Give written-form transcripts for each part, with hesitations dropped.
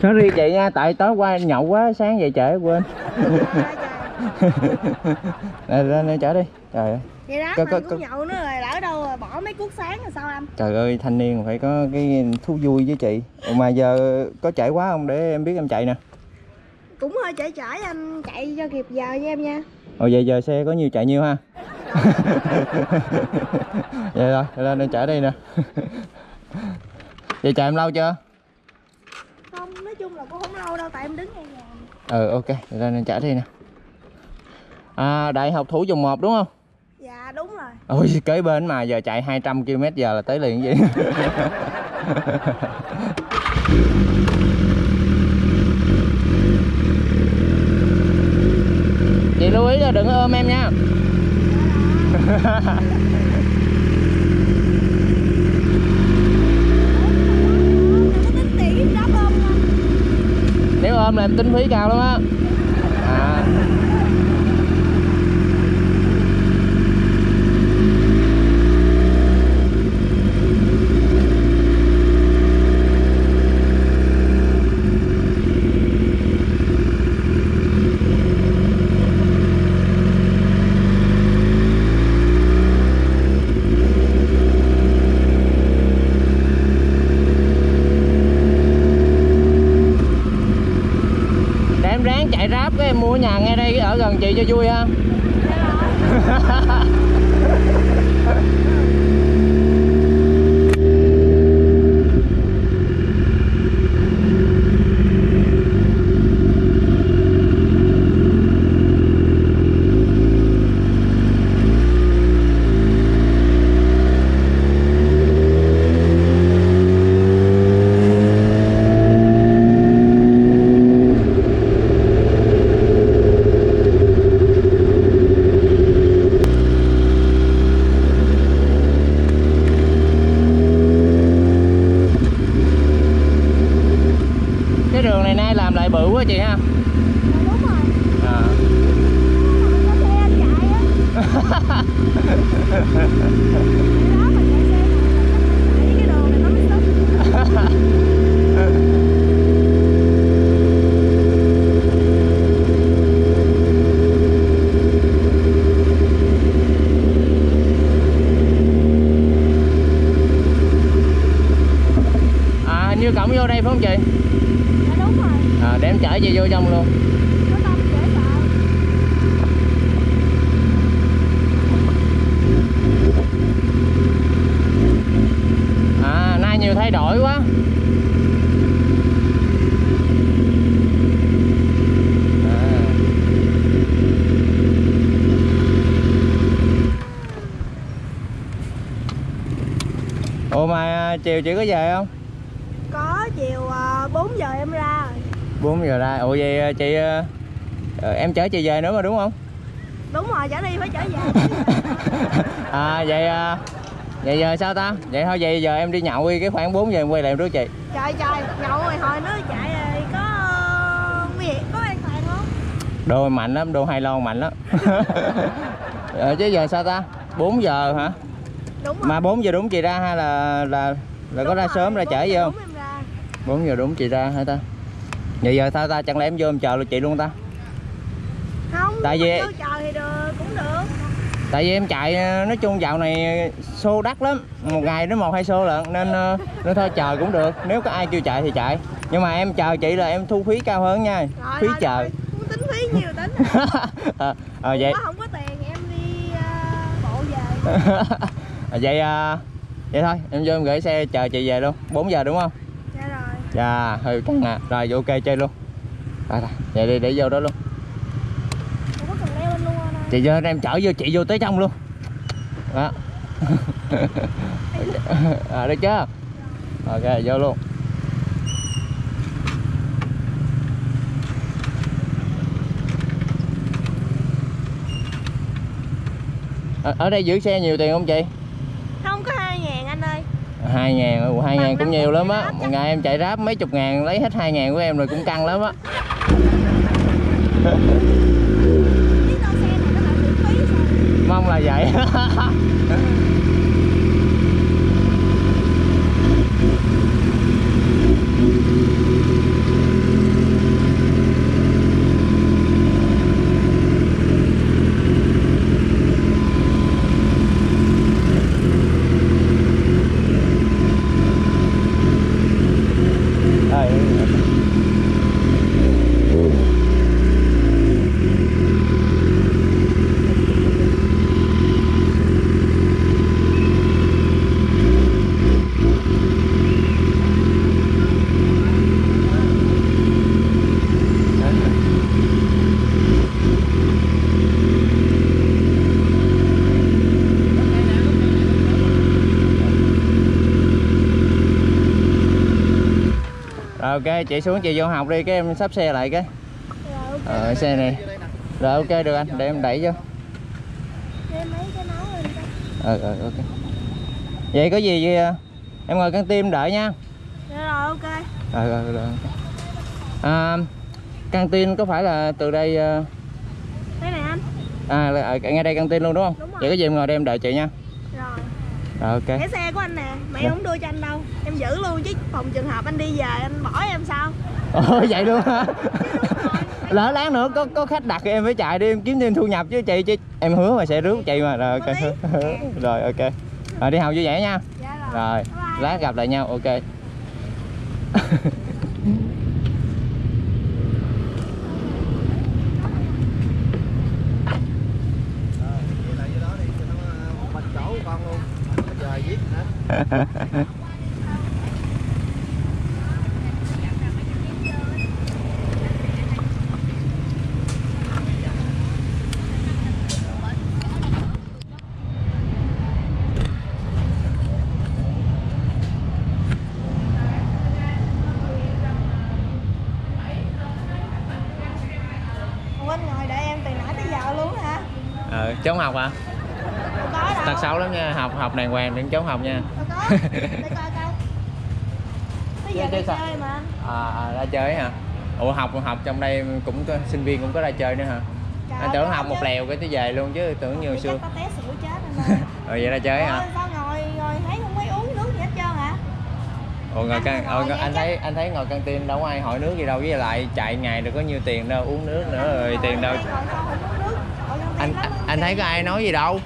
Sorry chị nha, tại tối qua nhậu quá sáng về trễ quên. Lên chở đi. Trời ơi. Vậy đó mình cũng nhậu nữa rồi, lỡ đâu rồi bỏ mấy cuốc sáng rồi sao anh? Trời ơi, thanh niên phải có cái thú vui với chị. Mà giờ có trễ quá không để em biết em chạy nè. Cũng hơi trễ anh, chạy cho kịp giờ với em nha. Ồ vậy giờ xe có nhiều chạy nhiêu ha? Vậy rồi, lên đây chở đi nè. Vậy chạy em lâu chưa? Không, nói chung là cũng không lâu đâu, tại em đứng ngay nhà. Ok, lên đây chở đi nè. Đại học Thủ Dòng 1 đúng không? Dạ đúng rồi. Ôi kế bên mà giờ chạy 200 km/h là tới liền vậy. Chị lưu ý là đừng ôm em nha. Nếu ôm là em tính phí cao lắm á. Chạy Ráp cái em mua nhà ngay đây ở gần chị cho vui ha. Bự quá chị ha. Đúng rồi. Có xe anh chạy á. Đó mà chạy xe chạy cái đường này nó mới tức. Như cổng vô đây phải không chị? Để em chở chị vô trong luôn. Nay nhiều thay đổi quá. Ủa mà chiều chị có về không? Có, chiều 4 giờ em ra rồi. 4 giờ ra. Ủa vậy chị em chở chị về nữa mà đúng không? Đúng rồi, chở đi phải chở về. Vậy giờ sao ta? Vậy thôi vậy giờ em đi nhậu đi, cái khoảng 4 giờ em quay lại em rước chị. Trời nhậu rồi hồi nó chạy rồi có an toàn không? Đô mạnh lắm, đô hai lon mạnh lắm. Chứ giờ sao ta? 4 giờ hả? Đúng rồi. Mà 4 giờ đúng chị ra hay là có ra sớm ra chở gì không? 4 giờ đúng chị ra hả ta? Vậy giờ sao ta? Chẳng lẽ em vô em chờ là chị luôn ta? Không, tại vì vô chờ thì cũng được. Tại vì em chạy nói chung dạo này xô đắt lắm, một ngày đến 1-2 xô lận nên thôi chờ cũng được, nếu có ai kêu chạy thì chạy, nhưng mà em chờ chị là em thu phí cao hơn nha. Phí chờ. Không tính phí nhiều tính. Vậy không có tiền em đi bộ về. Vậy thôi em vô em gửi xe chờ chị về luôn. 4 giờ đúng không? Dạ rồi. Dạ hơi căng à. Rồi ok chơi luôn. Rồi vậy đi để vô đó luôn. Không có cần leo lên luôn anh. Chị vô em chở vô chị vô tới trong luôn đó. Được chưa? Ok vô luôn. Ở đây giữ xe nhiều tiền không chị? Không, có 2.000 anh ơi. 2.000, 2.000 cũng nhiều lắm á. Một ngày em chạy Grab mấy chục ngàn lấy hết 2.000 của em rồi cũng căng lắm á. Mong là vậy. Rồi ok, chị xuống chị vô học đi, cái em sắp xe lại cái. Rồi ok. Xe này. Rồi ok được anh, để em đẩy vô. Đem mấy cái nấu lên coi. Ok. Vậy có gì em ngồi căng tin đợi nha. Rồi ok. Rồi. Căng tin có phải là từ đây Đây này anh. ngay đây căng tin luôn đúng không? Đúng rồi. Vậy có gì em ngồi đây em đợi chị nha. Rồi. Rồi ok. Cái xe của anh nè, mà em không đưa cho anh đâu. Em giữ luôn chứ phòng trường hợp anh đi về anh bỏ em sao? Ồ vậy luôn hả? Lỡ láng nữa có khách đặt thì em phải chạy đi em kiếm thêm thu nhập chứ chị em hứa mà sẽ rước chị mà. Rồi ok. Rồi ok. Rồi đi học vui vẻ nha. Dạ Rồi, Bye bye. lát gặp lại nhau, ok. Ủa anh ngồi đợi em từ nãy tới giờ luôn hả? Trốn học hả? Đâu có đâu. Tật xấu lắm nha, học đàng hoàng đừng trốn học nha. Đâu có. Để coi coi. Tới giờ đi chơi mà anh. Ra chơi hả? Ủa học trong đây cũng có, sinh viên cũng có ra chơi nữa hả? Trời Anh ơi, tưởng có học một chứ. lèo cái tới về luôn chứ tưởng như hồi xưa. Chắc có té xỉu chết anh ơi. Rồi vậy ra chơi hả? Ôi, sao ngồi thấy không mấy uống nước gì hết trơn hả? Ủa ngồi Anh ngồi anh thấy ngồi căng tin đâu có ai hỏi nước gì đâu, với lại chạy ngày được có nhiêu tiền đâu uống nước nữa rồi tiền đâu. Anh thấy có ai nói gì đâu.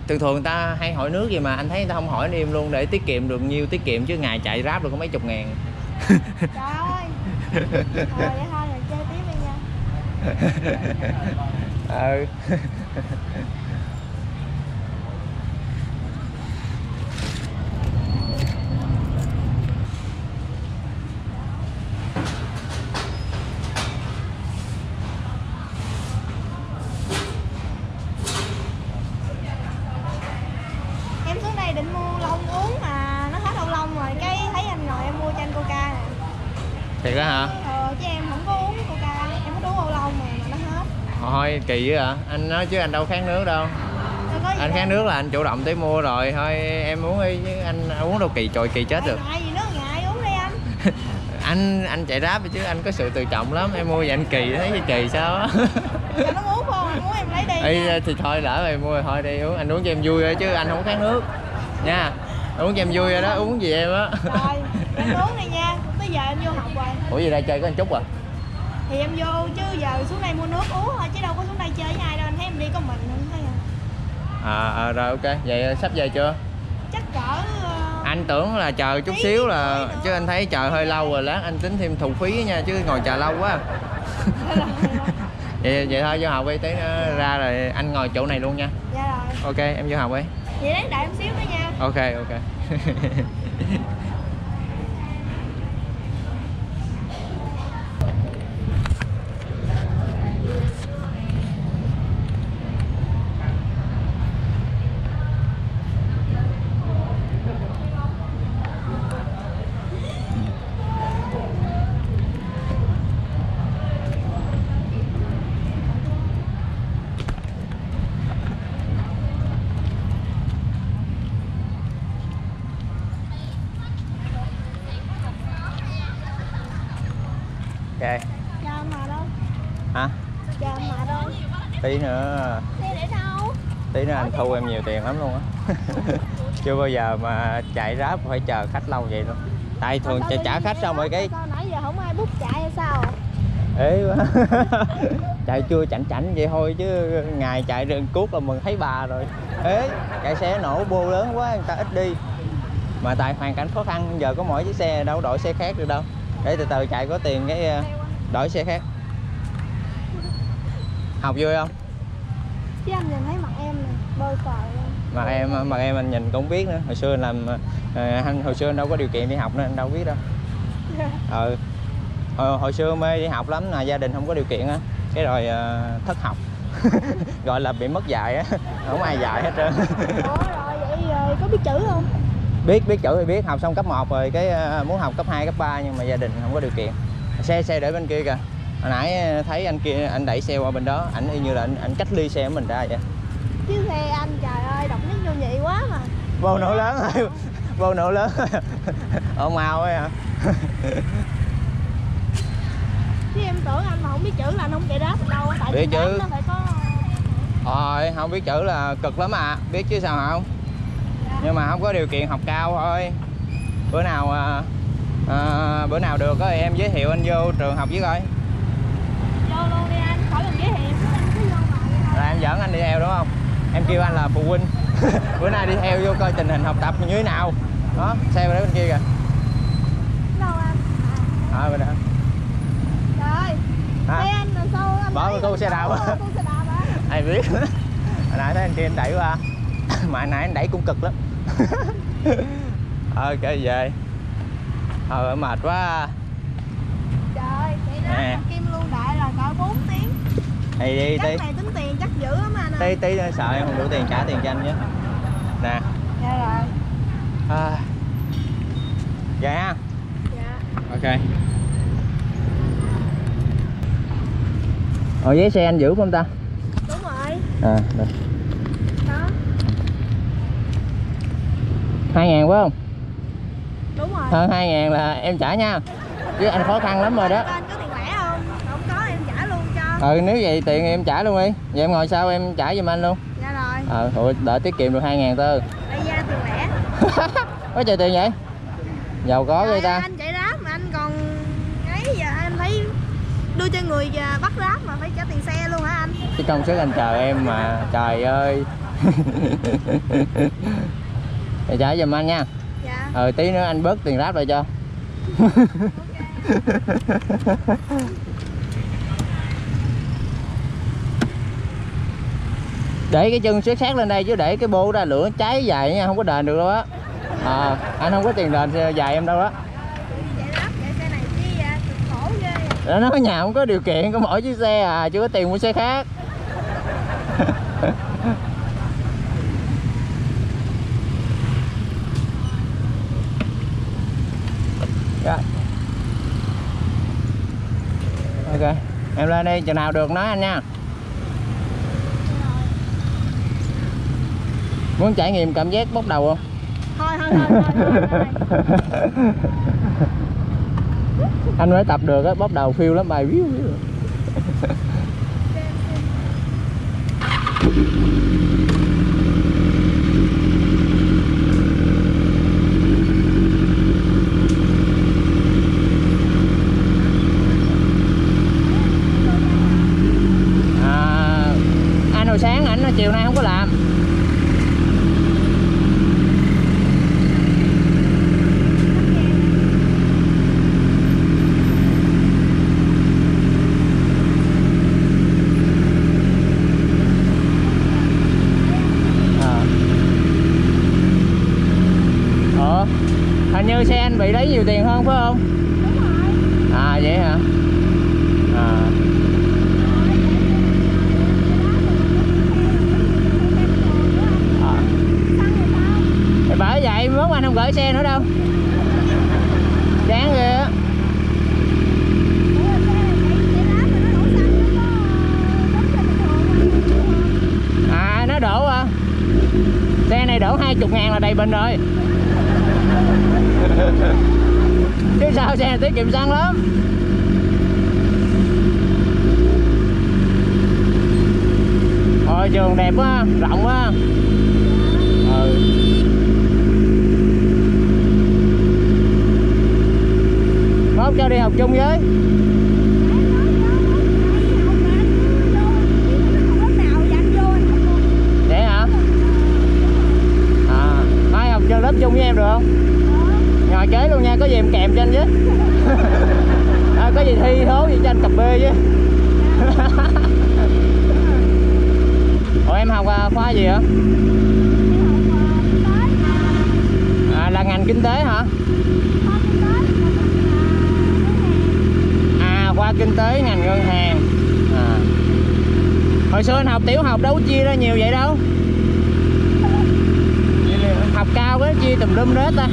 Thường người ta hay hỏi nước gì mà anh thấy người ta không hỏi anh im luôn để tiết kiệm được nhiêu tiết kiệm chứ ngày chạy Grab được có mấy chục ngàn. Trời ơi. Rồi vậy thôi mình chơi tiếp đi nha. Ừ. Em xuống đây định mua lông uống mà nó hết lâu lông rồi, cái thấy anh ngồi em mua cho anh Coca nè. Thiệt á hả? Chứ em không có uống Coca, em có uống lâu lông mà nó hết. Thôi kỳ dữ hả? Anh nói chứ anh đâu kháng nước đâu. Anh kháng nước là anh chủ động tới mua rồi thôi em uống đi chứ anh uống đâu kỳ trời kỳ chết được. Ngại gì nữa, ngại uống đi anh. Anh chạy Grab chứ anh có sự tự trọng lắm, em mua vậy anh kỳ thấy kỳ sao á. Cho nó uống không, anh muốn em lấy đi. Ê, thì thôi lỡ mày mua rồi thôi đi uống, anh uống cho em vui thôi chứ anh không kháng nước nha. Uống cho em vui rồi đó, uống gì em á. Rồi, em uống đi nha, tới giờ em vô học rồi. Ủa gì ra chơi có một chút à? Thì em vô chứ giờ xuống đây mua nước uống thôi chứ đâu có xuống đây chơi với ai đâu, anh thấy em đi có mình không thấy à. Rồi ok, vậy sắp về chưa? Chắc cỡ Anh tưởng là chờ chút xíu là chứ anh thấy chờ hơi lâu rồi, lát anh tính thêm thụ phí nha chứ ngồi chờ lâu quá. Vậy thôi vô học đi, tí nữa ra rồi anh ngồi chỗ này luôn nha. Dạ rồi. Ok em vô học đi. Vậy đáng đợi em xíu nữa nha. Ok. Ok. Chờ anh mà đâu? Hả? Chờ anh mà đâu? Tí nữa Xe để đâu? tí nữa anh thu em nhiều tiền lắm luôn á. Chưa bao giờ mà chạy Grab phải chờ khách lâu vậy luôn. Tại thường trả khách xong rồi cái sao nãy giờ không ai bút chạy hay sao? ế quá. Chạy chưa chảnh vậy thôi chứ ngày chạy rừng cuốc là mình thấy bà rồi. Ế chạy xe nổ bô lớn quá người ta ít đi, mà tại hoàn cảnh khó khăn giờ có mỗi chiếc xe đâu đổi xe khác được đâu, để từ từ chạy có tiền cái đổi xe khác. Học vui không? Chứ anh nhìn thấy mặt em nè, bơi còi luôn. Mặt em anh nhìn cũng biết nữa. Hồi xưa anh làm hồi xưa anh đâu có điều kiện đi học nên anh đâu biết đâu. Hồi xưa mê đi học lắm, là gia đình không có điều kiện á, cái rồi thất học. Gọi là bị mất dạy á, không ai dạy hết trơn. Ủa rồi vậy rồi có biết chữ không? Biết chữ thì biết, học xong cấp 1 rồi cái muốn học cấp 2, cấp 3 nhưng mà gia đình không có điều kiện. Xe để bên kia kìa. Hồi nãy thấy anh kia anh đẩy xe qua bên đó, ảnh y như là anh cách ly xe của mình ra vậy. Chứ xe anh trời ơi độc nhất vô nhị quá mà. Vô nổ lớn rồi. Vô nổ lớn. Ồn ào ấy hả? Chứ em tưởng anh mà không biết chữ là anh không chạy Grab được đâu, tại biết Grab chứ. nó phải có. Không biết chữ là cực lắm à, biết chứ sao không? Dạ. Nhưng mà không có điều kiện học cao thôi. Bữa nào được thì em giới thiệu anh vô trường học với coi. Vô luôn đi anh, khỏi cần giới thiệu, anh cứ vô mà vậy thôi. Là em dẫn anh đi theo đúng không? Em kêu anh là phụ huynh. Bữa nay đi theo vô coi tình hình học tập như thế nào. Đó, xe bên kia kìa. Đâu anh? Bên đó. Trời. Xe anh là sao anh? Bỏ cô xe đạp á. Cô xe đạp hả? Ai biết. Hồi nãy thấy anh kia anh đẩy qua. Mà hồi nãy anh đẩy cũng cực lắm. Ok về. Mệt quá. Trời, vậy đó mà Kim Lưu Đại là cỡ 4 tiếng. Thì đi Chắc này tính tiền chắc dữ lắm anh ơi. tí sợ em không đủ tiền trả tiền cho anh nhé. Nè. Dạ rồi. Vậy ha. Dạ. Ok. Giấy xe anh giữ không ta? Đúng rồi. Đây. Đó. 2.000 phải không? Đúng rồi. Hơn 2.000 là em trả nha. Chứ anh khó khăn lắm rồi đó. Anh có tiền lẻ không? Không có em trả luôn cho. Nếu vậy tiền em trả luôn đi. Vậy em ngồi sau em trả giùm anh luôn. Dạ rồi. Thôi đợi tiết kiệm được 2.000 tư. Đây ra tiền lẻ. Có trời tiền vậy? Giàu có vậy ta. Anh chạy Grab mà anh còn ấy giờ anh thấy đưa cho người bắt Grab mà phải trả tiền xe luôn hả anh? Cái công sức anh chờ em mà. Trời ơi. Thì trả giùm anh nha. Dạ. Tí nữa anh bớt tiền Grab lại cho. Để cái chân sát lên đây chứ để cái bô ra lửa cháy dài nha, không có đền được đâu á. Anh không có tiền đền dài em đâu đó. Nó nhà không có điều kiện, có mỗi chiếc xe à, chưa có tiền mua xe khác. Rồi. Ok, em lên đi, chừng nào được nói anh nha. Muốn trải nghiệm cảm giác bốc đầu không? Thôi. Anh mới tập được á, bốc đầu phiêu lắm, bài víu. Anh hồi sáng ảnh chiều nay không có làm. Hình như xe anh bị lấy nhiều tiền hơn phải không? Đúng rồi. Vậy hả? Thì bởi vậy mốt anh không gửi xe nữa đâu. Chán ghê á. Nó đổ à. Xe này đổ 20.000 là đầy bình rồi. Chứ sao, xe này tiết kiệm xăng lắm. Trường đẹp quá, rộng quá. Mốt cho đi học chung với. Vậy hả? Mai học chơi lớp chung với em được không? Ngồi kế luôn nha, có gì em kèm cho anh chứ. Có gì thi thố gì cho anh cặp bê chứ. Ủa em học khoa gì hả? Là ngành kinh tế hả? Khoa kinh tế ngành ngân hàng. Hồi xưa anh học tiểu học đâu có chia ra nhiều vậy đâu. học cao cái chia tùm lum hết ta.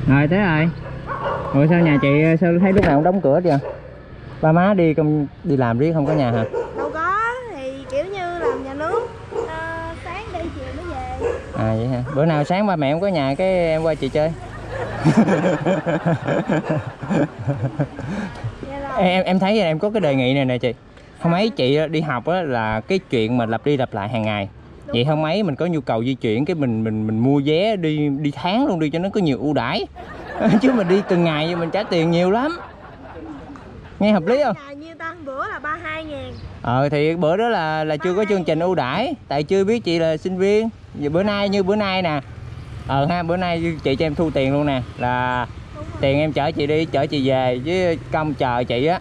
Rồi thế rồi. Ủa sao nhà chị sao thấy lúc nào cũng đóng cửa vậy? Ba má đi làm riết không có nhà hả? Đâu có, thì kiểu như làm nhà nước, sáng đi chiều mới về. À vậy hả? Bữa nào sáng ba mẹ không có nhà cái em qua chị chơi. Em thấy em có cái đề nghị này nè chị. Không mấy chị đi học á là cái chuyện mà lặp đi lặp lại hàng ngày. Đúng vậy không mấy mình có nhu cầu di chuyển cái mình mua vé đi tháng luôn đi cho nó có nhiều ưu đãi. Chứ mình đi từng ngày mình trả tiền nhiều lắm. Nghe hợp lý không? Ngày như ta bữa là 32.000. Thì bữa đó là chưa có chương trình ưu đãi, tại chưa biết chị là sinh viên. Giờ bữa nay nè. Bữa nay chị cho em thu tiền luôn nè, là tiền em chở chị đi, chở chị về với công chờ chị á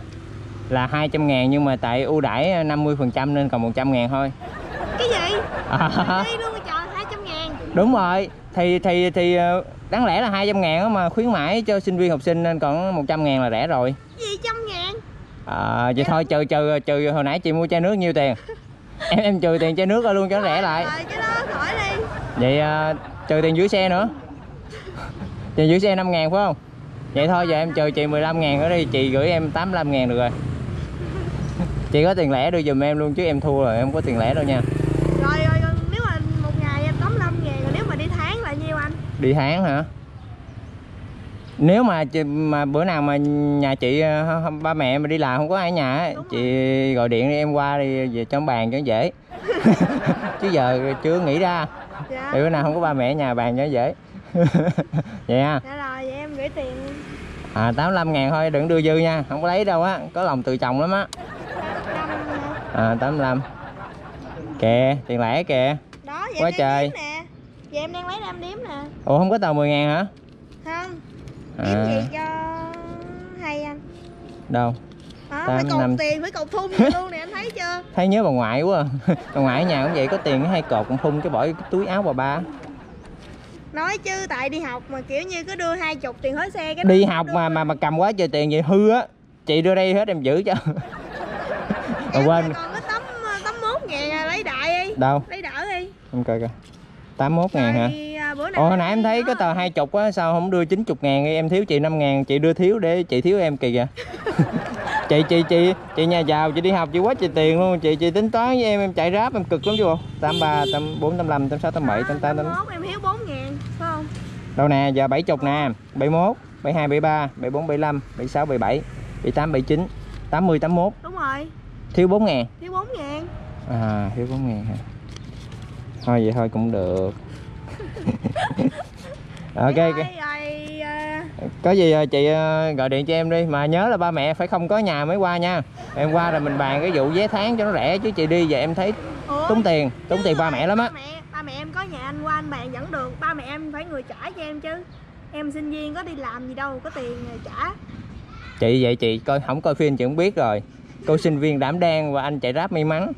là 200.000, nhưng mà tại ưu đãi 50% nên còn 100.000 thôi. Cái gì? Đi luôn trời 200.000. Đúng rồi, thì đáng lẽ là 200.000 mà khuyến mãi cho sinh viên học sinh nên còn 100.000 là rẻ rồi. Gì 100.000? Vậy thôi trừ hồi nãy chị mua chai nước nhiêu tiền? Em trừ tiền chai nước ra luôn cho nó rẻ lại. Rồi cái đó khỏi đi. Vậy trừ tiền giữ xe nữa. Tiền giữ xe 5.000 phải không? Vậy thôi giờ em trừ chị 15.000 nữa đi, chị gửi em 85.000 được rồi. Chị có tiền lẻ đưa giùm em luôn chứ em thua rồi, em không có tiền lẻ đâu nha. Rồi nếu mà một ngày em 85.000, rồi nếu mà đi tháng là nhiêu anh? Đi tháng hả? Nếu mà bữa nào mà nhà chị ba mẹ mà đi làm không có ai ở nhà á, chị gọi điện đi em qua đi về cho bàn cho nó dễ. Chứ giờ chưa nghĩ ra. Dạ. Thì bữa nào không có ba mẹ ở nhà bàn cho nó dễ. Vậy ha. Dạ rồi, vậy em gửi tiền. 85.000 thôi, đừng đưa dư nha, không có lấy đâu á, có lòng tự trọng lắm á. 85. Kìa, tiền lẻ kìa. Đó, vậy quá em trời. Điếm nè. Vậy em đang lấy ra em điếm nè. Ủa không có tờ 10.000 hả? Không. Điếm gì cho hay anh? Đâu? Phải cột tiền, phải cột thun luôn nè, anh thấy chưa? Thấy nhớ bà ngoại quá. Bà ngoại ở nhà cũng vậy, có tiền hay cột còn thun cái bỏ cái túi áo bà ba. Nói chứ tại đi học mà kiểu như cứ đưa 20 tiền hết xe cái đi học mà cầm quá trời tiền vậy hư á. Chị đưa đây hết em giữ cho. Em quên. Còn cái tấm 81.000 lấy đại đi. Đâu? Lấy đỡ đi. Em coi coi. 81.000 hả? Hồi nãy em thấy có tờ 20 á, sao không đưa 90.000 em thiếu chị 5.000, chị đưa thiếu để chị thiếu em kỳ kìa. chị nhà giàu, chị đi học chị quá trời tiền luôn, chị tính toán với em chạy ráp em cực lắm chứ bộ. 83, 84, 85, 86, 87, 88, 81 em thiếu 4.000 phải không? Đâu nè, giờ 70 nè, 71, 72, 73, 74, 75, 76, 77, 78, 79, 80, 81. Đúng rồi. Thiếu 4.000. Thiếu 4.000. Thiếu 4.000 hả? Thôi vậy thôi cũng được. Ok. Có gì chị gọi điện cho em đi, mà nhớ là ba mẹ phải không có nhà mới qua nha. Em qua rồi mình bàn cái vụ vé tháng cho nó rẻ, chứ chị đi về em thấy tốn tiền ba mẹ lắm á. Ba mẹ em có nhà anh qua anh bàn vẫn được, ba mẹ em phải người trả cho em chứ. Em sinh viên có đi làm gì đâu, có tiền trả. Chị vậy chị coi không coi phim chị cũng biết rồi. Cô sinh viên đảm đang và anh chạy ráp may mắn.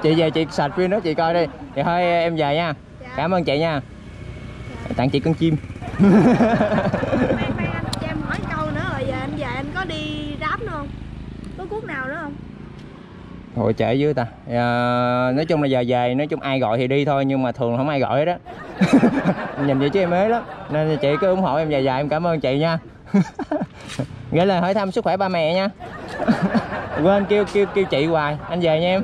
Chị về chị sạch phim đó chị coi đi. Thì thôi em về nha. Dạ. Cảm ơn chị nha. Dạ. Tặng chị con chim. Khoan anh, cho em hỏi câu nữa rồi giờ em về anh có đi ráp nữa không? Có cuốc nào nữa không? Thôi trễ dưới ta. Nói chung là giờ về, nói chung ai gọi thì đi thôi, nhưng mà thường không ai gọi hết đó. Nhìn vậy chứ em ế lắm, nên chị cứ ủng hộ em dài dài, em cảm ơn chị nha. Gửi lời hỏi thăm sức khỏe ba mẹ nha. Quên kêu chị hoài, anh về nha em.